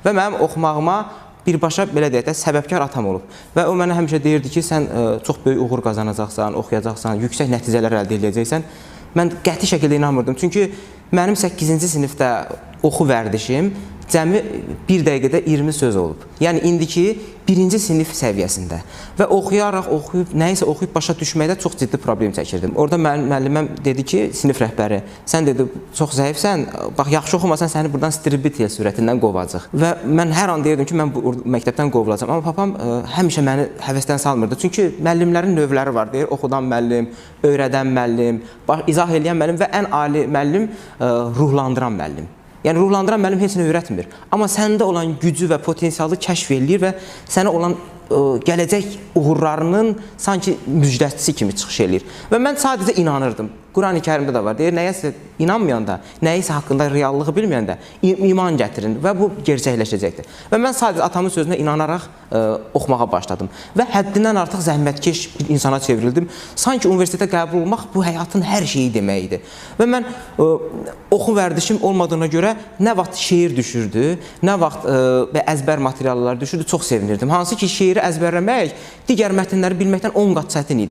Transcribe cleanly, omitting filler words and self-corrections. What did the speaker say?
və mənim oxumağıma birbaşa belə deyək də səbəbkar atam olub. Və o mənə həmişə deyirdi ki, sən çox böyük uğur qazanacaqsan, oxuyacaqsan, yüksək nəticələr əldə edəcəksən. Mən qəti şəkildə inanmırdım. Çünki mənim 8-ci sinifdə oxu vərdişim cəmi 1 dəqiqədə 20 söz olub. Yəni indiki 1-ci sinif səviyyəsində. Və oxuyub, nəyisə oxuyub başa düşməkdə çox ciddi problem çəkirdim. Orada müəlliməm dedi ki, sinif rəhbəri, sən dedi, çox zəifsən, bax, yaxşı oxumasan səni buradan stribitiya sürətindən qovacaq. Və mən hər an deyirdim ki, mən bu məktəbdən qovulacam. Amma papam həmişə məni həvəsdən salmırdı. Çünki müəllimlərin növləri var, deyir, oxudan müəllim, öyrədən müəllim, izah edən müəllim və ən ali müəllim ruhlandıran müəllim. Yəni, ruhlandıran müəllim heç nə öyrətmir. Amma səndə olan gücü və potensialı kəşf edir və sənə olan gələcək uğurlarının sanki müjdəçisi kimi çıxış edir. Və mən sadəcə inanırdım. Qurani Kərimdə də var. Deyir, nəyəsə inanmayanda, nəyisə haqqında reallığı bilməyəndə iman gətirin və bu gerçəkləşəcəkdir. Və mən sadəcə atamın sözünə inanaraq oxumağa başladım. Və həddindən artıq zəhmətkeş bir insana çevrildim. Sanki universitetə qəbul olmaq bu həyatın hər şeyi deməkdir. Və mən oxu vərdişim olmadığına görə nə vaxt şeir düşürdü, nə vaxt əzbər materiallar düşürdü, çox sevinirdim. Hansı ki, şeiri əzbərləmək digər mətnləri bilməkdən 10 qat çətin idi.